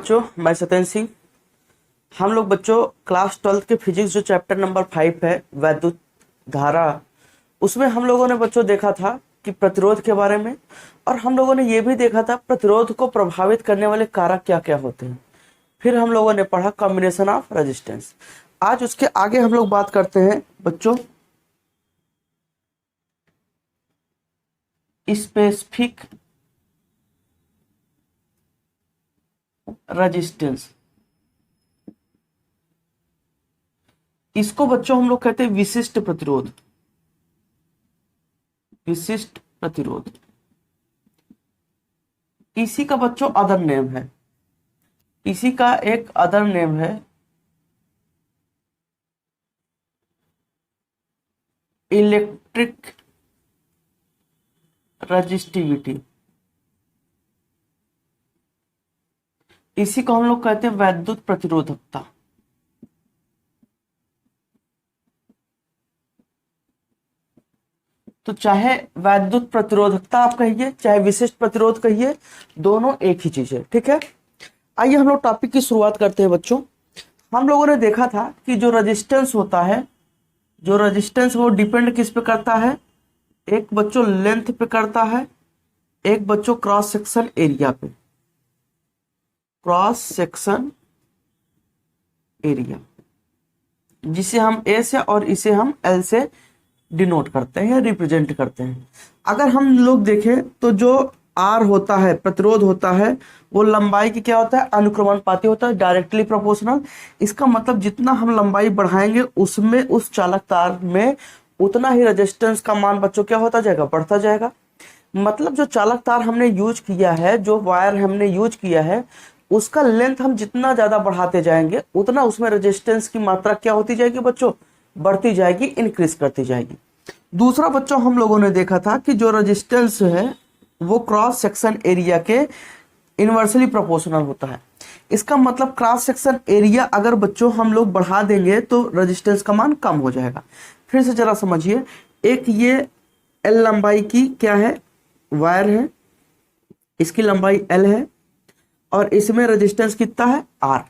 बच्चों, मैं सत्येंद्र सिंह। हम लोग बच्चों क्लास 12th के फिजिक्स जो चैप्टर नंबर 5 है वैद्युत धारा, उसमें हम लोगों ने बच्चों देखा था कि प्रतिरोध के बारे में, और हम लोगों ने ये भी देखा था प्रतिरोध को प्रभावित करने वाले कारक क्या क्या होते हैं। फिर हम लोगों ने पढ़ा कॉम्बिनेशन ऑफ रेजिस्टेंस। आज उसके आगे हम लोग बात करते हैं बच्चों स्पेसिफिक रेजिस्टेंस। इसको बच्चों हम लोग कहते हैं विशिष्ट प्रतिरोध। विशिष्ट प्रतिरोध इसी का बच्चों अदर नेम है, इसी का एक अदर नेम है इलेक्ट्रिक रेजिस्टिविटी। इसी को हम लोग कहते हैं वैद्युत प्रतिरोधकता। तो चाहे वैद्युत प्रतिरोधकता आप कहिए, चाहे विशिष्ट प्रतिरोध कहिए, दोनों एक ही चीज है। ठीक है, आइए हम लोग टॉपिक की शुरुआत करते हैं बच्चों। हम लोगों ने देखा था कि जो रेजिस्टेंस होता है, जो रेजिस्टेंस वो डिपेंड किस पे करता है, एक बच्चों लेंथ पे करता है, एक बच्चों क्रॉस सेक्शन एरिया पे। क्रॉस सेक्शन एरिया जिसे हम ए से और इसे हम एल से डिनोट करते हैं या रिप्रेजेंट करते हैं। अगर हम लोग देखें तो जो आर होता है, प्रतिरोध होता है, वो लंबाई की क्या होता है, अनुक्रमणपाती होता है, डायरेक्टली प्रोपोर्शनल। इसका मतलब जितना हम लंबाई बढ़ाएंगे उसमें उस चालक तार में उतना ही रेजिस्टेंस का मान बच्चों क्या होता जाएगा, बढ़ता जाएगा। मतलब जो चालक तार हमने यूज किया है, जो वायर हमने यूज किया है, उसका लेंथ हम जितना ज्यादा बढ़ाते जाएंगे उतना उसमें रेजिस्टेंस की मात्रा क्या होती जाएगी बच्चों, बढ़ती जाएगी, इंक्रीज करती जाएगी। दूसरा बच्चों हम लोगों ने देखा था कि जो रेजिस्टेंस है वो क्रॉस सेक्शन एरिया के इनवर्सली प्रोपोर्शनल होता है। इसका मतलब क्रॉस सेक्शन एरिया अगर बच्चों हम लोग बढ़ा देंगे तो रेजिस्टेंस का मान कम हो जाएगा। फिर से जरा समझिए, एक ये एल लंबाई की क्या है, वायर है, इसकी लंबाई एल है और इसमें रेजिस्टेंस कितना है, आर,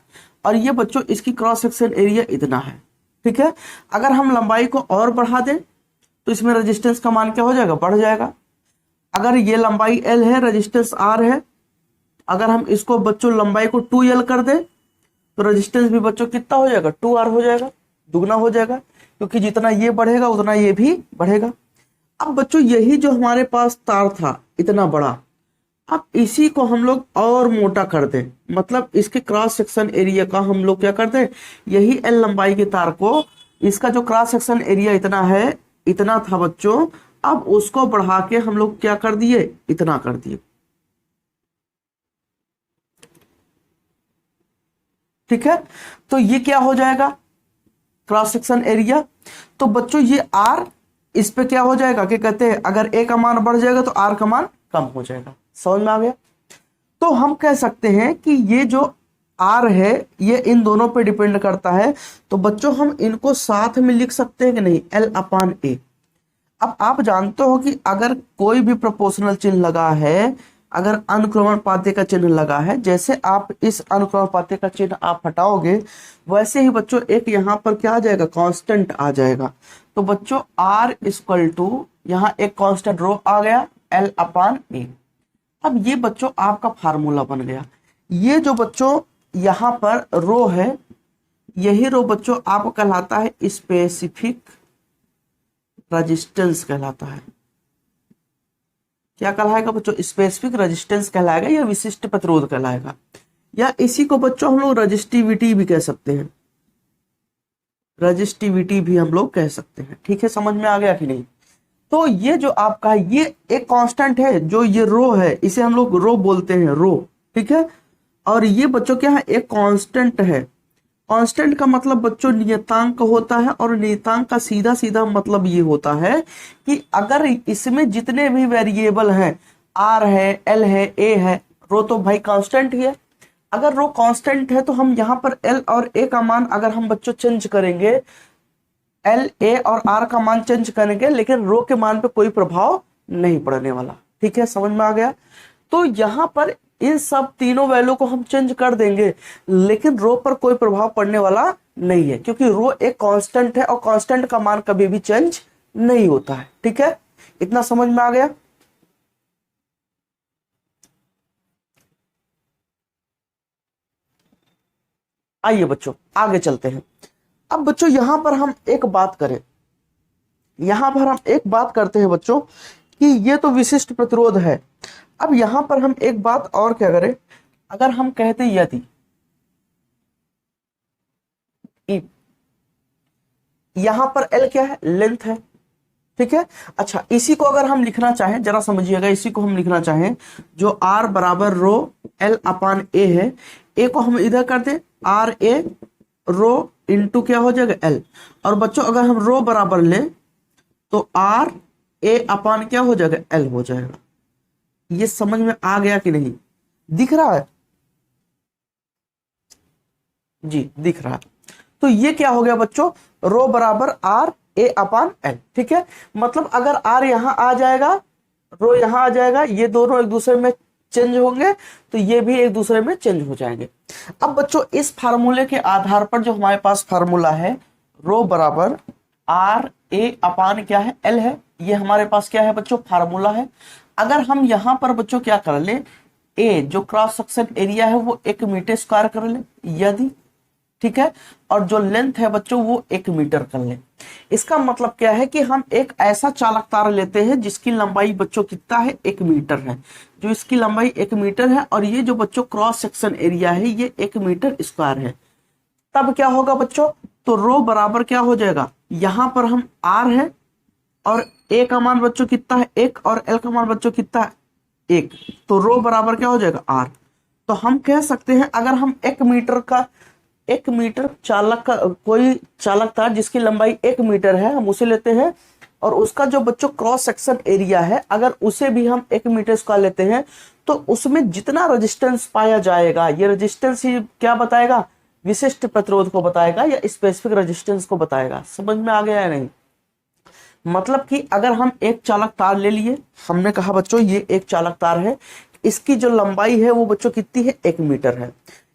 और ये बच्चों इसकी क्रॉस सेक्शन एरिया इतना है। ठीक है, अगर हम लंबाई को और बढ़ा दें तो इसमें रेजिस्टेंस का मान क्या हो जाएगा, बढ़ जाएगा। अगर ये लंबाई एल है, रेजिस्टेंस आर है, अगर हम इसको बच्चों लंबाई को 2l कर दें तो रेजिस्टेंस भी बच्चों कितना हो जाएगा, 2r हो जाएगा, दुगना हो जाएगा, क्योंकि जितना ये बढ़ेगा उतना ये भी बढ़ेगा। अब बच्चों यही जो हमारे पास तार था इतना बड़ा, अब इसी को हम लोग और मोटा कर दें, मतलब इसके क्रॉस सेक्शन एरिया का हम लोग क्या कर दें, यही एल लंबाई के तार को, इसका जो क्रॉस सेक्शन एरिया इतना है, इतना था बच्चों, अब उसको बढ़ा के हम लोग क्या कर दिए, इतना कर दिए। ठीक है, तो ये क्या हो जाएगा, क्रॉस सेक्शन एरिया। तो बच्चों ये आर इस पे क्या हो जाएगा, क्या कहते हैं, अगर ए का मान बढ़ जाएगा तो आर का मान कम हो जाएगा। समझ में आ गया? तो हम कह सकते हैं कि ये जो आर है ये इन दोनों पे डिपेंड करता है। तो बच्चों हम इनको साथ में लिख सकते हैं कि नहीं, एल अपान ए। अब आप जानते हो कि अगर कोई भी प्रोपोर्शनल चिन्ह लगा है, अगर अनुक्रमणपाती का चिन्ह लगा है, जैसे आप इस अनुक्रमणपाती का चिन्ह आप हटाओगे वैसे ही बच्चों एक यहाँ पर क्या आ जाएगा, कांस्टेंट आ जाएगा। तो बच्चों आर इक्वल टू यहाँ एक कांस्टेंट रो आ गया, एल अपान ए। अब ये बच्चों आपका फार्मूला बन गया। ये जो बच्चों यहाँ पर रो है, यही रो बच्चों आपको कहलाता है स्पेसिफिक रेजिस्टेंस कहलाता है। क्या कहलाएगा बच्चों, स्पेसिफिक रेजिस्टेंस कहलाएगा या विशिष्ट प्रतिरोध कहलाएगा, या इसी को बच्चों हम लोग रेजिस्टिविटी भी कह सकते हैं, रेजिस्टिविटी भी हम लोग कह सकते हैं। ठीक है, समझ में आ गया कि नहीं? तो ये जो आपका है ये एक कांस्टेंट है, जो ये रो है इसे हम लोग रो बोलते हैं, रो। ठीक है, और ये बच्चों क्या है, एक कांस्टेंट है। कांस्टेंट का मतलब बच्चों नियतांक होता है, और नियतांक का सीधा सीधा मतलब ये होता है कि अगर इसमें जितने भी वेरिएबल हैं, आर है, एल है, ए है, रो तो भाई कांस्टेंट ही है। अगर रो कांस्टेंट है तो हम यहाँ पर एल और ए का मान अगर हम बच्चों चेंज करेंगे, एल, ए और आर का मान चेंज करेंगे, लेकिन रो के मान पे कोई प्रभाव नहीं पड़ने वाला। ठीक है, समझ में आ गया? तो यहाँ पर इन सब तीनों वैल्यू को हम चेंज कर देंगे, लेकिन रो पर कोई प्रभाव पड़ने वाला नहीं है, क्योंकि रो एक कांस्टेंट है और कांस्टेंट का मान कभी भी चेंज नहीं होता है। ठीक है, इतना समझ में आ गया। आइए बच्चों आगे चलते हैं। अब बच्चों यहां पर हम एक बात करें, यहां पर हम एक बात करते हैं बच्चों कि ये तो विशिष्ट प्रतिरोध है। अब यहां पर हम एक बात और क्या करें, अगर हम कहते यदि यहां पर L क्या है, लेंथ है। ठीक है, अच्छा इसी को अगर हम लिखना चाहें, जरा समझिएगा, इसी को हम लिखना चाहें जो R बराबर रो L अपान A है, A को हम इधर कर दें R A रो इंटू क्या हो जाएगा L। और बच्चों अगर हम रो बराबर लें तो R A अपान क्या हो जाएगा, L हो जाएगा। ये समझ में आ गया कि नहीं, दिख रहा है? जी दिख रहा है। तो ये क्या हो गया बच्चों, रो बराबर R A अपान L। ठीक है, मतलब अगर R यहां आ जाएगा, रो यहां आ जाएगा, ये दोनों एक दूसरे में चेंज होंगे, तो ये भी एक दूसरे में चेंज हो जाएंगे। अब बच्चों इस फार्मूले के आधार पर जो हमारे पास फार्मूला है, रो बराबर R A अपान क्या है, L है, ये हमारे पास क्या है बच्चों, फार्मूला है। अगर हम यहां पर बच्चों क्या कर ले, A जो क्रॉस सेक्शन एरिया है वो 1 मीटर स्क्वायर कर ले यदि, ठीक है, और जो लेंथ है बच्चों वो 1 मीटर कर ले। इसका मतलब क्या है कि हम एक ऐसा चालक तार लेते हैं जिसकी लंबाई बच्चों कितना है, 1 मीटर है, जो इसकी लंबाई 1 मीटर है, और ये जो बच्चों क्रॉस सेक्शन एरिया है ये 1 मीटर स्क्वायर है। तब क्या होगा बच्चों, तो रो बराबर क्या हो जाएगा, यहां पर हम R है और A का मान बच्चों कितना है 1, और L का मान बच्चों कितना है 1, तो रो बराबर क्या हो जाएगा R। तो हम कह सकते हैं अगर हम 1 मीटर का, 1 मीटर चालक का, कोई चालक तार जिसकी लंबाई 1 मीटर है हम उसे लेते हैं, और उसका जो बच्चों क्रॉस सेक्शन एरिया है अगर उसे भी हम 1 मीटर स्क्वायर लेते हैं, तो उसमें जितना रेजिस्टेंस पाया जाएगा, ये रेजिस्टेंस ही क्या बताएगा, विशिष्ट प्रतिरोध को बताएगा या स्पेसिफिक रेजिस्टेंस को बताएगा। समझ में आ गया है नहीं? मतलब कि अगर हम एक चालक तार ले लिए, हमने कहा बच्चों ये एक चालक तार है, इसकी जो लंबाई है वो बच्चों कितनी है, 1 मीटर है।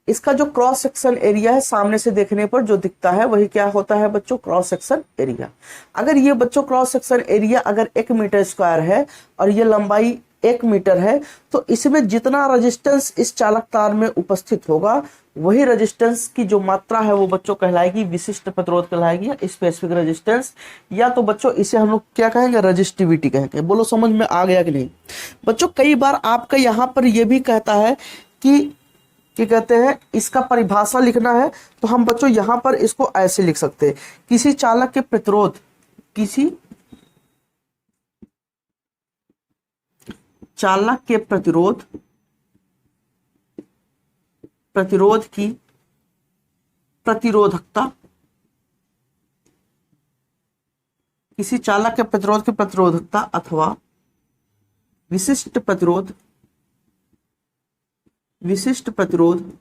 इसका जो क्रॉस सेक्शन एरिया है सामने से देखने पर जो दिखता है वही क्या होता है बच्चों, क्रॉस सेक्शन एरिया। अगर ये बच्चों क्रॉस सेक्शन एरिया अगर 1 मीटर स्क्वायर है और ये लंबाई 1 मीटर है, तो इसमें जितना रेजिस्टेंस इस चालक तार में उपस्थित होगा वही रेजिस्टेंस की जो मात्रा है वो बच्चों कहलाएगी विशिष्ट प्रतिरोध कहलाएगी या स्पेसिफिक रेजिस्टेंस, या तो बच्चों इसे हम लोग क्या कहेंगे, रेजिस्टिविटी कहेंगे। बोलो समझ में आ गया कि नहीं? बच्चों कई बार आपका यहाँ पर यह भी कहता है कि कहते हैं इसका परिभाषा लिखना है, तो हम बच्चों यहां पर इसको ऐसे लिख सकते हैं, किसी चालक के प्रतिरोध, किसी चालक के प्रतिरोध, प्रतिरोध की प्रतिरोधकता, किसी चालक के प्रतिरोध की प्रतिरोधकता अथवा विशिष्ट प्रतिरोध, विशिष्ट प्रतिरोध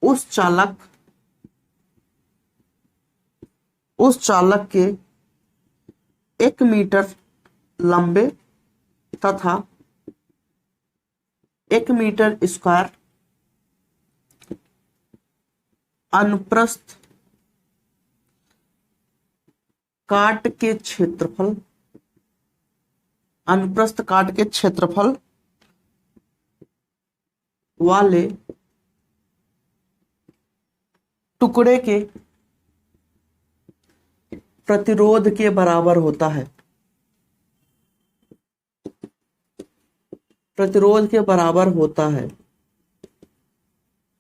उस चालक के 1 मीटर लंबे तथा 1 मीटर स्क्वायर अनुप्रस्थ काट के क्षेत्रफल, अनुप्रस्थ काट के क्षेत्रफल वाले टुकड़े के प्रतिरोध के बराबर होता है, प्रतिरोध के बराबर होता है।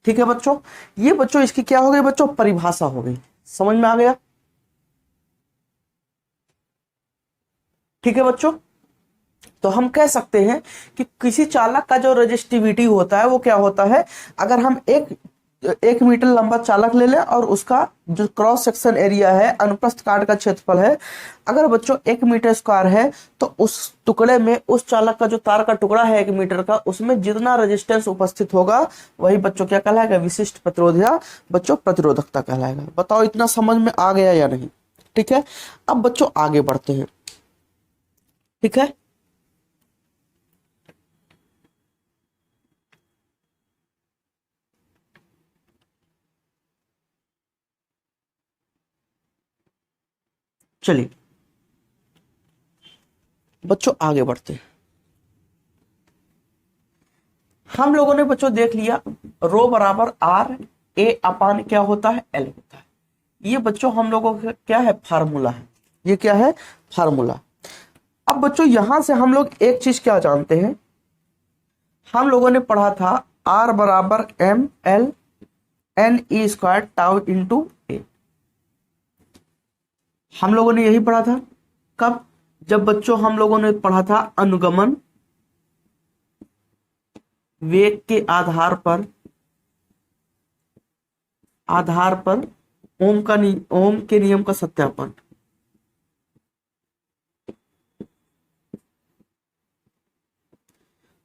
ठीक है बच्चों, ये बच्चों इसकी क्या हो गई बच्चों, परिभाषा हो गई। समझ में आ गया? ठीक है बच्चों, तो हम कह सकते हैं कि किसी चालक का जो रेजिस्टिविटी होता है वो क्या होता है, अगर हम एक मीटर लंबा चालक ले लें और उसका जो क्रॉस सेक्शन एरिया है, अनुप्रस्थ काट का क्षेत्रफल है, अगर बच्चों 1 मीटर स्क्वायर है, तो उस टुकड़े में, उस चालक का जो तार का टुकड़ा है 1 मीटर का, उसमें जितना रेजिस्टेंस उपस्थित होगा वही बच्चों क्या कहलाएगा, विशिष्ट प्रतिरोध या बच्चों प्रतिरोधकता कहलाएगा। बताओ इतना समझ में आ गया या नहीं? ठीक है, अब बच्चों आगे बढ़ते हैं। ठीक है, चलिए बच्चों आगे बढ़ते हैं। हम लोगों ने बच्चों देख लिया रो बराबर आर ए अपान क्या होता है, एल होता है। ये बच्चों हम लोगों का क्या है, फार्मूला है। ये क्या है, फार्मूला। अब बच्चों यहां से हम लोग एक चीज क्या जानते हैं, हम लोगों ने पढ़ा था आर बराबर M L N E square tau into A. हम लोगों ने यही पढ़ा था कब, जब बच्चों हम लोगों ने पढ़ा था अनुगमन वेग के आधार पर ओम के नियम का सत्यापन।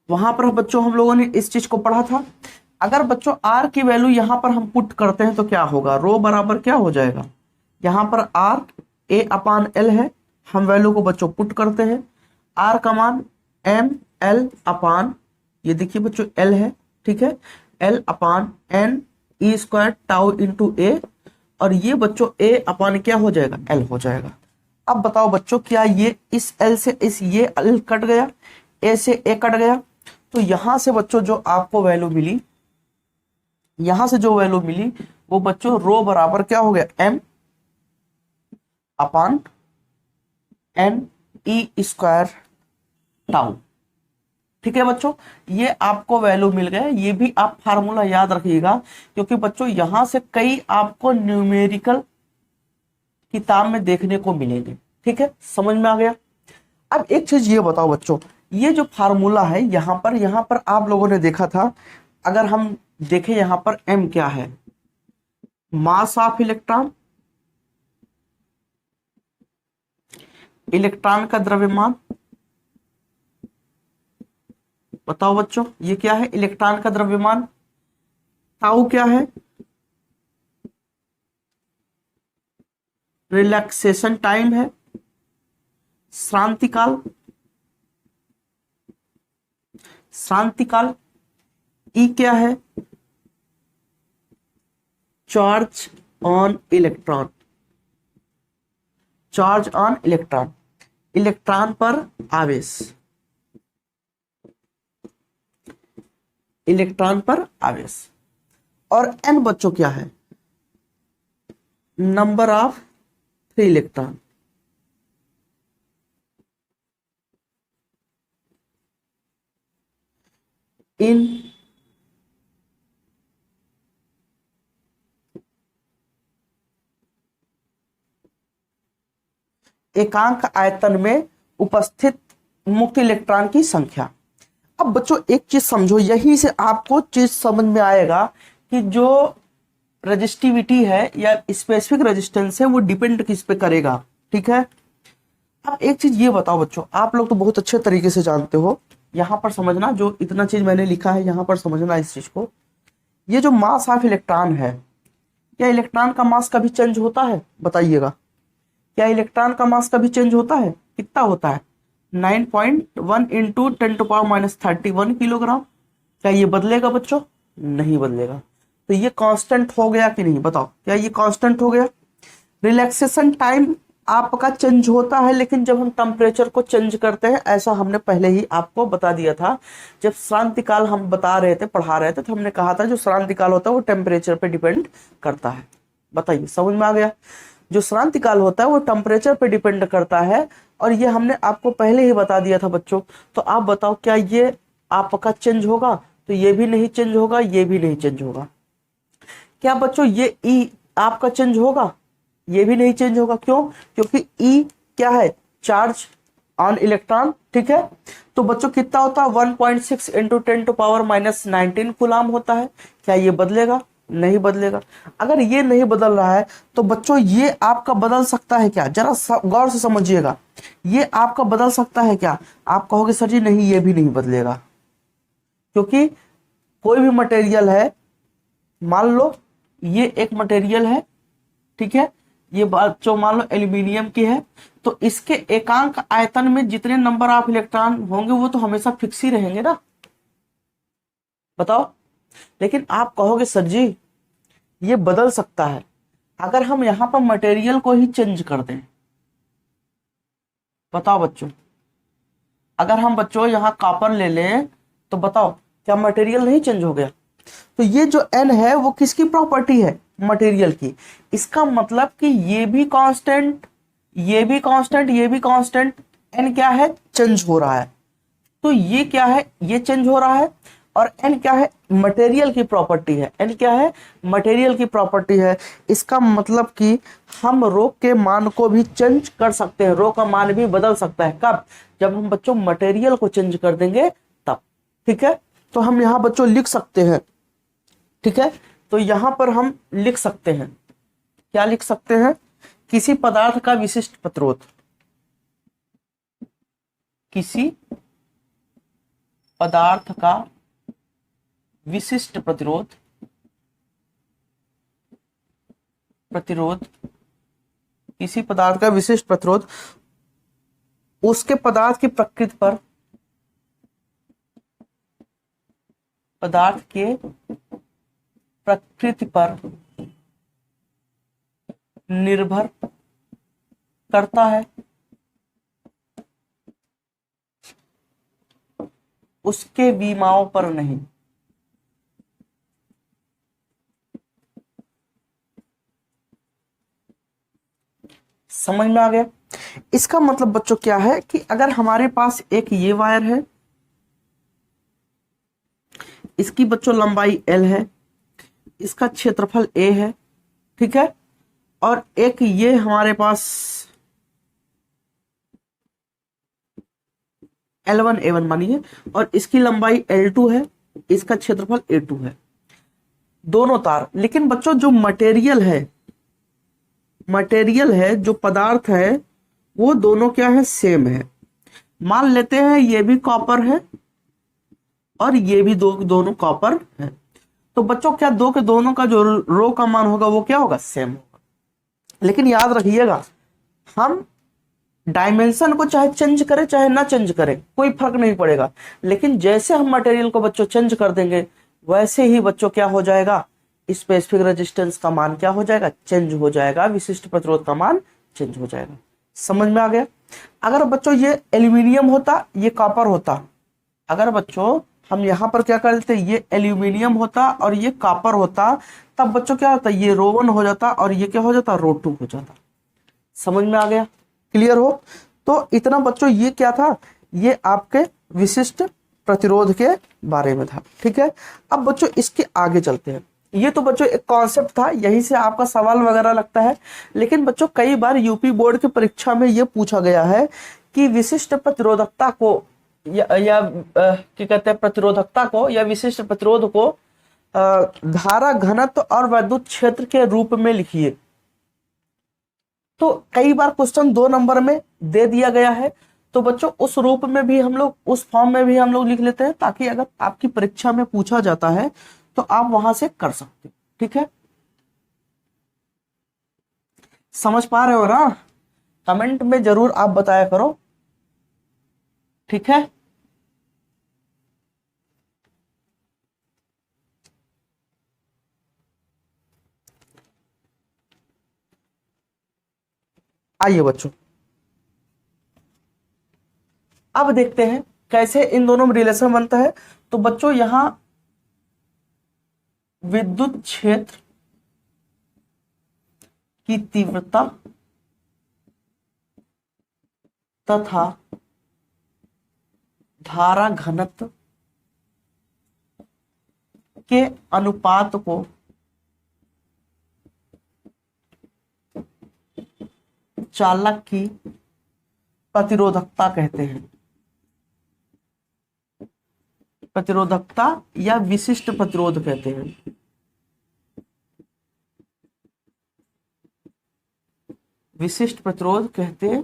वहां पर बच्चों हम लोगों ने इस चीज को पढ़ा था। अगर बच्चों आर की वैल्यू यहां पर हम पुट करते हैं तो क्या होगा, रो बराबर क्या हो जाएगा, यहां पर आर ए अपान एल है, हम वैल्यू को बच्चों पुट करते हैं। आर का मान एम एल अपान, ये देखिए बच्चों एल है, ठीक है, L upon N E square tau into A, और ये बच्चों ए अपान क्या हो जाएगा, एल हो जाएगा। अब बताओ बच्चों क्या ये इस एल से इस ये एल कट गया, ए से ए कट गया, तो यहां से बच्चों जो आपको वैल्यू मिली, यहां से जो वैल्यू मिली वो बच्चों रो बराबर क्या हो गया, एम अपान एन ई स्क्वायर टाउ। ठीक है बच्चों, ये आपको वैल्यू मिल गए। ये भी आप फार्मूला याद रखिएगा, क्योंकि बच्चों यहां से कई आपको न्यूमेरिकल किताब में देखने को मिलेंगे। ठीक है, समझ में आ गया। अब एक चीज ये बताओ बच्चों, ये जो फार्मूला है यहां पर आप लोगों ने देखा था, अगर हम देखें यहां पर m क्या है, मास ऑफ इलेक्ट्रॉन, इलेक्ट्रॉन का द्रव्यमान। बताओ बच्चों ये क्या है, इलेक्ट्रॉन का द्रव्यमान। टाउ क्या है, रिलैक्सेशन टाइम है, श्रांतिकाल, श्रांतिकाल। ई क्या है, charge on electron, charge on electron, electron पर आवेश, इलेक्ट्रॉन पर आवेश। और एन बच्चों क्या है, नंबर ऑफ फ्री इलेक्ट्रॉन। इन एकांक आयतन में उपस्थित मुक्त इलेक्ट्रॉन की संख्या। अब बच्चों एक चीज समझो, यहीं से आपको चीज समझ में आएगा कि जो रेजिस्टिविटी है या स्पेसिफिक रेजिस्टेंस है वो डिपेंड किस पे करेगा। ठीक है, अब एक चीज ये बताओ बच्चों, आप लोग तो बहुत अच्छे तरीके से जानते हो, यहां पर समझना, जो इतना चीज मैंने लिखा है यहां पर समझना इस चीज को। ये जो मास ऑफ इलेक्ट्रॉन है, क्या इलेक्ट्रॉन का मास कभी चेंज होता है, बताइएगा, क्या इलेक्ट्रॉन का मास कभी चेंज होता है, कितना होता है, 9.1 इंटू 10⁻31 किलोग्राम। क्या ये बदलेगा बच्चों, नहीं बदलेगा। तो ये कांस्टेंट हो गया कि नहीं, बताओ क्या ये कांस्टेंट हो गया। रिलैक्सेशन टाइम आपका चेंज होता है, लेकिन जब हम टेम्परेचर को चेंज करते हैं, ऐसा हमने पहले ही आपको बता दिया था। जब श्रांतिकाल हम बता रहे थे, पढ़ा रहे थे, तो हमने कहा था जो श्रांतिकाल होता है वो टेम्परेचर पे डिपेंड करता है। बताइए समझ में आ गया, जो श्रांतिकाल होता है वो टेम्परेचर पे डिपेंड करता है, और ये हमने आपको पहले ही बता दिया था बच्चों। तो आप बताओ क्या ये आपका चेंज होगा, तो ये भी नहीं चेंज होगा, ये भी नहीं चेंज होगा। क्या बच्चों ये ई आपका चेंज होगा, ये भी नहीं चेंज होगा। क्यों, क्योंकि ई क्या है, चार्ज ऑन इलेक्ट्रॉन। ठीक है, तो बच्चों कितना होता है, 1.6 इंटू 10⁻⁻19 कूलाम होता है। क्या ये बदलेगा, नहीं बदलेगा। अगर ये नहीं बदल रहा है तो बच्चों ये आपका बदल सकता है क्या, जरा गौर से समझिएगा, ये आपका बदल सकता है क्या। आप कहोगे सर जी नहीं, ये भी नहीं बदलेगा, क्योंकि कोई भी मटेरियल है, मान लो ये एक मटेरियल है, ठीक है, ये बच्चों मान लो एल्यूमिनियम की है, तो इसके एकांक आयतन में जितने नंबर ऑफ इलेक्ट्रॉन होंगे वो तो हमेशा फिक्स ही रहेंगे ना, बताओ। लेकिन आप कहोगे सर जी ये बदल सकता है, अगर हम यहां पर मटेरियल को ही चेंज कर दें, बताओ बच्चों, अगर हम बच्चों यहाँ कॉपर ले लें तो बताओ क्या मटेरियल नहीं चेंज हो गया? तो ये जो n है वो किसकी प्रॉपर्टी है? मटेरियल की। इसका मतलब कि ये भी कांस्टेंट, ये भी कांस्टेंट, ये भी कांस्टेंट, n क्या है? चेंज हो रहा है। तो ये क्या है? ये चेंज हो रहा है। और n क्या है? मटेरियल की प्रॉपर्टी है। n क्या है? मटेरियल की प्रॉपर्टी है। इसका मतलब कि हम रो के मान को भी चेंज कर सकते हैं, रो का मान भी बदल सकता है। कब? जब हम बच्चों मटेरियल को चेंज कर देंगे तब। ठीक है, तो हम यहां बच्चों लिख सकते हैं। ठीक है, तो यहां पर हम लिख सकते हैं, क्या लिख सकते हैं? किसी पदार्थ का विशिष्ट प्रतिरोध, किसी पदार्थ का विशिष्ट प्रतिरोध, प्रतिरोध, किसी पदार्थ का विशिष्ट प्रतिरोध उसके पदार्थ की प्रकृति पर, पदार्थ के प्रकृति पर निर्भर करता है, उसके विमाओं पर नहीं। समझ में आ गया? इसका मतलब बच्चों क्या है कि अगर हमारे पास एक ये वायर है, इसकी बच्चों लंबाई L है, इसका क्षेत्रफल A है, ठीक है, और एक ये हमारे पास L1 A1 मानिए, और इसकी लंबाई L2 है, इसका क्षेत्रफल A2 है, दोनों तार। लेकिन बच्चों जो मटेरियल है, मटेरियल है, जो पदार्थ है, वो दोनों क्या है? सेम है। मान लेते हैं ये भी कॉपर है और ये भी दोनों कॉपर है। तो बच्चों क्या दो के दोनों का जो रो का मान होगा वो क्या होगा? सेम होगा। लेकिन याद रखिएगा, हम डायमेंशन को चाहे चेंज करें चाहे ना चेंज करें कोई फर्क नहीं पड़ेगा, लेकिन जैसे हम मटेरियल को बच्चों चेंज कर देंगे वैसे ही बच्चों क्या हो जाएगा? स्पेसिफिक रेजिस्टेंस का मान क्या हो जाएगा? चेंज हो जाएगा, विशिष्ट प्रतिरोध का मान चेंज हो जाएगा। समझ में आ गया? अगर बच्चों ये एल्यूमिनियम होता, ये कॉपर होता, अगर बच्चों हम यहां पर क्या कर देते, ये एल्यूमिनियम होता और ये कॉपर होता, तब बच्चों क्या होता? ये रो1 हो जाता और ये क्या हो जाता? रो2 हो जाता। समझ में आ गया? क्लियर हो? तो इतना बच्चों ये क्या था? ये आपके विशिष्ट प्रतिरोध के बारे में था। ठीक है, अब बच्चों इसके आगे चलते हैं। ये तो बच्चों एक कॉन्सेप्ट था, यहीं से आपका सवाल वगैरह लगता है। लेकिन बच्चों कई बार यूपी बोर्ड की परीक्षा में यह पूछा गया है कि विशिष्ट प्रतिरोधकता को या क्या कहते हैं, प्रतिरोधकता को या विशिष्ट प्रतिरोध को धारा घनत्व और वैद्युत क्षेत्र के रूप में लिखिए। तो कई बार क्वेश्चन 2 नंबर में दे दिया गया है, तो बच्चों उस रूप में भी हम लोग, उस फॉर्म में भी हम लोग लिख लेते हैं, ताकि अगर आपकी परीक्षा में पूछा जाता है तो आप वहां से कर सकते हो। ठीक है, समझ पा रहे हो ना? कमेंट में जरूर आप बताया करो। ठीक है, आइए बच्चों अब देखते हैं कैसे इन दोनों में रिलेशन बनता है। तो बच्चों यहां विद्युत क्षेत्र की तीव्रता तथा धारा घनत्व के अनुपात को चालक की प्रतिरोधकता कहते हैं। प्रतिरोधकता या विशिष्ट प्रतिरोध कहते हैं। विशिष्ट प्रतिरोध कहते हैं।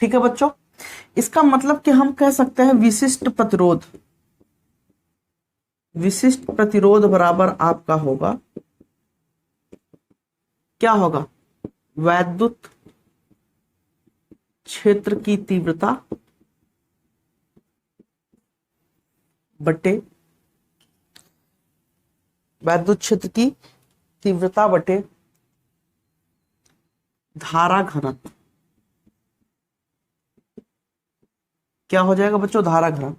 ठीक है बच्चों, इसका मतलब कि हम कह सकते हैं विशिष्ट प्रतिरोध, विशिष्ट प्रतिरोध बराबर आपका होगा, क्या होगा? वैद्युत क्षेत्र की तीव्रता बटे वैद्युत क्षेत्र की तीव्रता बटे धारा घनत्व। क्या हो जाएगा बच्चों, धारा घनत्व।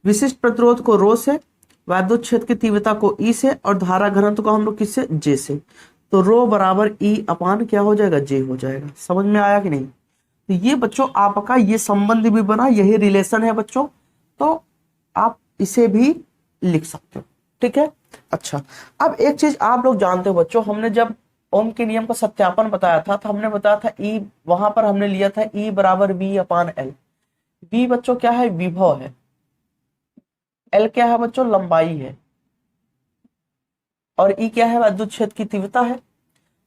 विशिष्ट प्रतिरोध को रो से, वैद्युत क्षेत्र की तीव्रता को ई से, और धारा घनत्व को हम लोग किससे, जे से। तो रो बराबर ई अपान क्या हो जाएगा, जे हो जाएगा। समझ में आया कि नहीं। तो ये बच्चों आपका ये संबंध भी बना, यही रिलेशन है बच्चों, तो आप इसे भी लिख सकते हो, ठीक है। अच्छा, अब एक चीज आप लोग जानते हो बच्चों, हमने जब ओम के नियम का सत्यापन बताया था तो हमने बताया था ई, वहां पर हमने लिया था ई बराबर वी अपान एल। वी बच्चों क्या है, विभव है, एल क्या है बच्चों, लंबाई है, और ई क्या है, विद्युत क्षेत्र की तीव्रता है।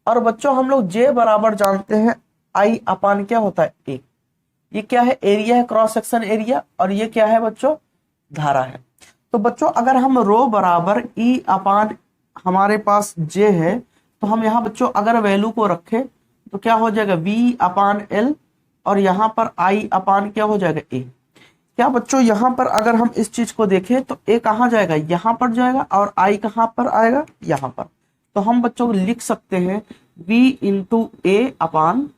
और बच्चों हम लोग जे बराबर जानते हैं आई अपान क्या होता है, ए। ये क्या है, एरिया है, क्रॉस सेक्शन एरिया, और ये क्या है बच्चों, धारा है। तो बच्चों अगर हम रो बराबर ई अपान हमारे पास जे है, तो हम यहाँ बच्चों अगर वैल्यू को रखें तो क्या हो जाएगा, वी अपान एल, और यहाँ पर आई अपान क्या हो जाएगा, ए। क्या बच्चों यहाँ पर अगर हम इस चीज को देखें तो ए कहाँ जाएगा, यहाँ पर जाएगा, और आई कहाँ पर आएगा, यहाँ पर। तो हम बच्चों को लिख सकते हैं v इंटू ए अपान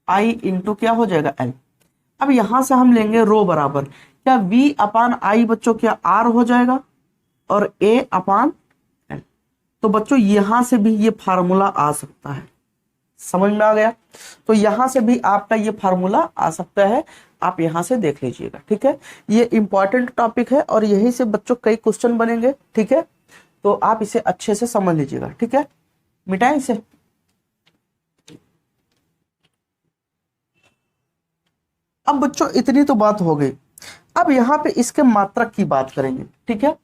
आई इंटू क्या हो जाएगा, एल। अब यहां से हम लेंगे रो बराबर, क्या v अपान आई बच्चों क्या r हो जाएगा, और a अपान एल। तो बच्चों यहां से भी ये फार्मूला आ सकता है, समझ में आ गया। तो यहां से भी आपका ये फार्मूला आ सकता है, आप यहां से देख लीजिएगा, ठीक है। ये इंपॉर्टेंट टॉपिक है और यही से बच्चों कई क्वेश्चन बनेंगे, ठीक है। तो आप इसे अच्छे से समझ लीजिएगा, ठीक है। मिटाएं इसे। अब बच्चों इतनी तो बात हो गई, अब यहां पे इसके मात्रक की बात करेंगे, ठीक है।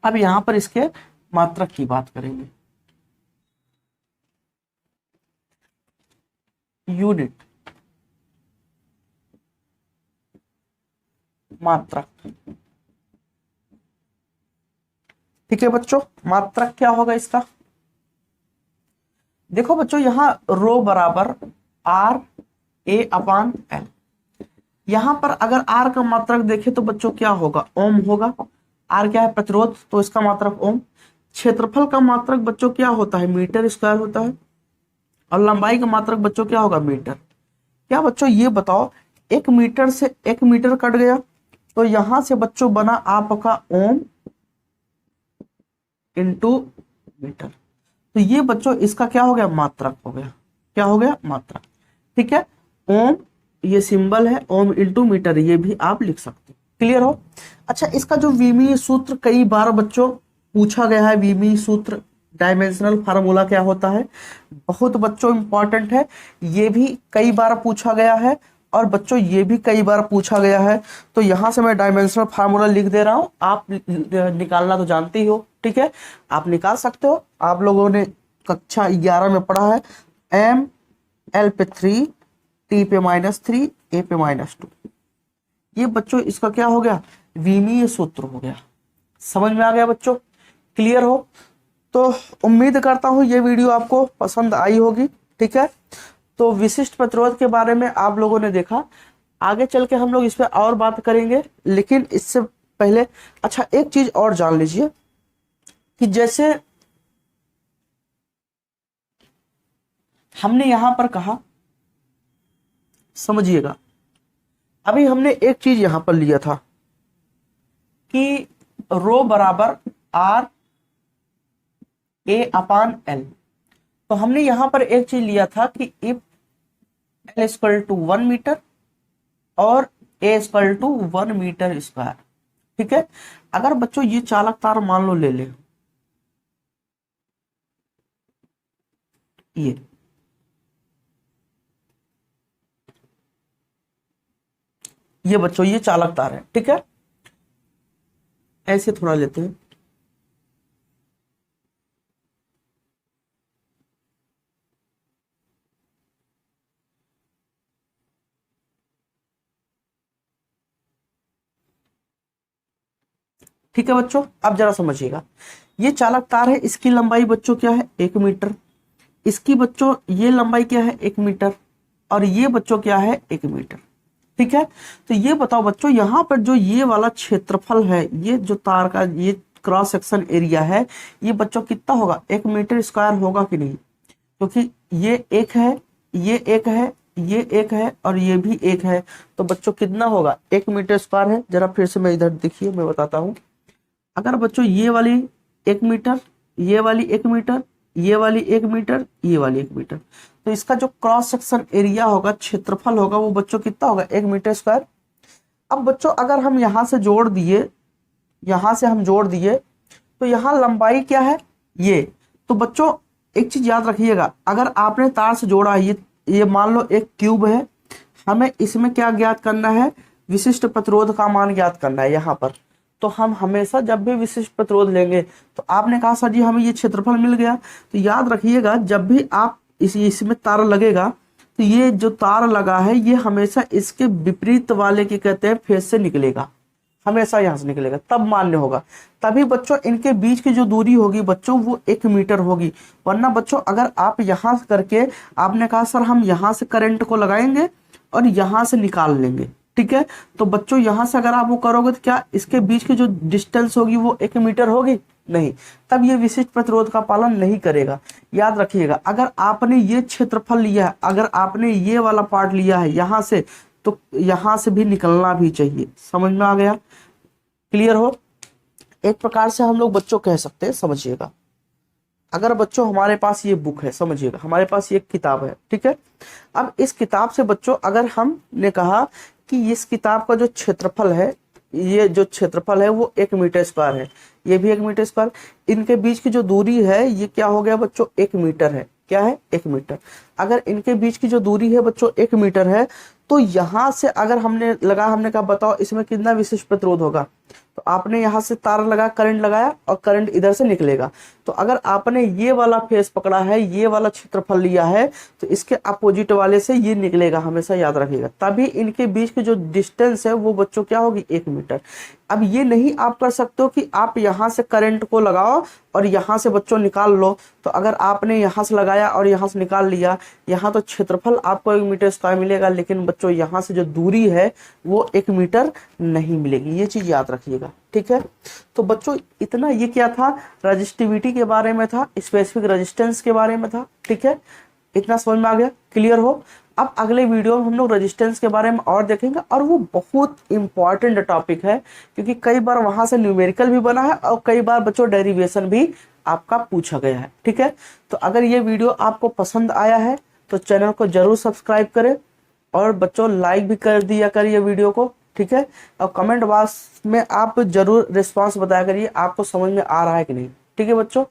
अब यहां पर इसके मात्रक की बात करेंगे। यूनिट, मात्रक, ठीक है बच्चों। मात्रक क्या होगा इसका, देखो बच्चों यहां रो बराबर आर ए अपान एल। यहां पर अगर आर का मात्रक देखें तो बच्चों क्या होगा, ओम होगा। आर क्या है, प्रतिरोध, तो इसका मात्रक ओम। क्षेत्रफल का मात्रक बच्चों क्या होता है, मीटर स्क्वायर होता है, और लंबाई का मात्रक बच्चों क्या होगा, मीटर। क्या बच्चों ये बताओ, एक मीटर से एक मीटर कट गया, तो यहां से बच्चों बना आपका ओम इंटू मीटर। तो ये बच्चों इसका क्या हो गया, मात्रक हो गया। क्या हो गया, मात्रक, ठीक है। ओम ये सिंबल है, ओम इंटू मीटर, ये भी आप लिख सकते हो। क्लियर हो। अच्छा, इसका जो विमीय सूत्र कई बार बच्चों पूछा गया है, विमीय सूत्र डायमेंशनल फार्मूला क्या होता है, बहुत बच्चों इंपॉर्टेंट है, ये भी कई बार पूछा गया है, और बच्चों ये भी कई बार पूछा गया है। तो यहां से मैं डायमेंशनल फार्मूला लिख दे रहा हूं, आप निकालना तो जानते ही हो, ठीक है, आप निकाल सकते हो। आप लोगों ने कक्षा 11 में पढ़ा है, एम एल पे 3, टी पे -3, ए पे -2। ये बच्चों इसका क्या हो गया, विमीय सूत्र हो गया। समझ में आ गया बच्चों, क्लियर हो। तो उम्मीद करता हूं ये वीडियो आपको पसंद आई होगी, ठीक है। तो विशिष्ट प्रतिरोध के बारे में आप लोगों ने देखा, आगे चल के हम लोग इस पे और बात करेंगे, लेकिन इससे पहले अच्छा एक चीज और जान लीजिए कि जैसे हमने यहां पर कहा, समझिएगा, अभी हमने एक चीज यहां पर लिया था कि रो बराबर आर ए अपान एल। तो हमने यहां पर एक चीज लिया था कि if L equal to 1 metre और A equal to 1 metre square, ठीक है। अगर बच्चों ये चालक तार मान लो ले ले, ये बच्चों ये चालक तार है, ठीक है। ऐसे थोड़ा लेते हैं, ठीक है बच्चों। अब जरा समझिएगा, ये चालक तार है, इसकी लंबाई बच्चों क्या है, 1 मीटर। इसकी बच्चों ये लंबाई क्या है, 1 मीटर, और ये बच्चों क्या है, 1 मीटर, ठीक है। तो ये बताओ बच्चों, यहाँ पर जो ये वाला क्षेत्रफल है, ये जो तार का ये क्रॉस सेक्शन एरिया है, ये बच्चों कितना होगा, 1 मीटर स्क्वायर होगा कि नहीं, क्योंकि ये 1 है, ये एक है, ये एक है और ये भी एक है, तो बच्चों कितना होगा, 1 मीटर स्क्वायर है। जरा फिर से मैं इधर देखिए, मैं बताता हूँ। अगर बच्चों ये वाली 1 मीटर, ये वाली 1 मीटर, ये वाली 1 मीटर, ये वाली 1 मीटर, तो इसका जो क्रॉस सेक्शन एरिया होगा, क्षेत्रफल होगा, वो बच्चों कितना होगा, 1 मीटर स्क्वायर। अब बच्चों अगर हम यहाँ से जोड़ दिए, यहाँ से हम जोड़ दिए, तो यहाँ लंबाई क्या है, ये। तो बच्चों एक चीज याद रखिएगा, अगर आपने तार से जोड़ा है, ये मान लो एक क्यूब है, हमें इसमें क्या ज्ञात करना है, विशिष्ट प्रतिरोध का मान ज्ञात करना है यहाँ पर। तो हम हमेशा जब भी विशिष्ट प्रतिरोध लेंगे, तो आपने कहा सर जी हमें ये क्षेत्रफल मिल गया, तो याद रखिएगा जब भी आप इसमें तार लगेगा, तो ये जो तार लगा है ये हमेशा इसके विपरीत वाले के कहते हैं फेज से निकलेगा, हमेशा यहां से निकलेगा, तब मान्य होगा। तभी बच्चों इनके बीच की जो दूरी होगी बच्चों वो 1 मीटर होगी। वरना बच्चों अगर आप यहां करके, आपने कहा सर हम यहां से करंट को लगाएंगे और यहां से निकाल लेंगे, ठीक है, तो बच्चों यहां से अगर आप वो करोगे तो क्या इसके बीच की जो डिस्टेंस होगी वो 1 मीटर होगी, नहीं, तब ये विशिष्ट प्रतिरोध का पालन नहीं करेगा। याद रखिएगा अगर आपने ये क्षेत्रफल लिया है, अगर आपने ये वाला पार्ट लिया है यहां से, तो यहां से भी निकलना भी चाहिए। समझ में आ गया, क्लियर हो। एक प्रकार से हम लोग बच्चों कह सकते हैं, समझिएगा, अगर बच्चों हमारे पास ये बुक है, समझिएगा हमारे पास ये किताब है, ठीक है, अब इस किताब से बच्चों अगर हमने कहा कि इस किताब का जो क्षेत्रफल है, ये जो क्षेत्रफल है वो 1 मीटर स्क्वायर है, ये भी 1 मीटर स्क्वायर, इनके बीच की जो दूरी है ये क्या हो गया बच्चों, 1 मीटर है, क्या है, 1 मीटर। अगर इनके बीच की जो दूरी है बच्चों 1 मीटर है, तो यहां से अगर हमने कहा बताओ इसमें कितना विशिष्ट प्रतिरोध होगा, तो आपने यहां से तार लगा, करंट लगाया और करंट इधर से निकलेगा। तो अगर आपने ये वाला फेस पकड़ा है, ये वाला क्षेत्रफल लिया है, तो इसके अपोजिट वाले से ये निकलेगा, हमेशा याद रखिएगा। तभी इनके बीच की जो डिस्टेंस है वो बच्चों क्या होगी, 1 मीटर। अब ये नहीं आप कर सकते हो कि आप यहां से करंट को लगाओ और यहां से बच्चों निकाल लो। तो अगर आपने यहां से लगाया और यहां से निकाल लिया, यहाँ तो क्षेत्रफल आपको 1 मीटर स्क्वायर मिलेगा, लेकिन बच्चों यहाँ से जो दूरी है वो 1 मीटर नहीं मिलेगी, ये चीज याद रखिएगा, ठीक है। तो बच्चों इतना ये क्या था, रजिस्टिविटी के बारे में था, स्पेसिफिक रेजिस्टेंस के बारे में था, ठीक है, इतना समझ में आ गया, क्लियर हो। अब अगले वीडियो में हम लोग रेजिस्टेंस के बारे में और देखेंगे, और वो बहुत इंपॉर्टेंट टॉपिक है, क्योंकि कई बार वहां से न्यूमेरिकल भी बना है और कई बार बच्चों डेरिवेशन भी आपका पूछा गया है, ठीक है। तो अगर ये वीडियो आपको पसंद आया है तो चैनल को जरूर सब्सक्राइब करें, और बच्चों लाइक भी कर दिया करिए वीडियो को, ठीक है, और कमेंट बॉक्स में आप जरूर रिस्पांस बताया करिए आपको समझ में आ रहा है कि नहीं, ठीक है बच्चों।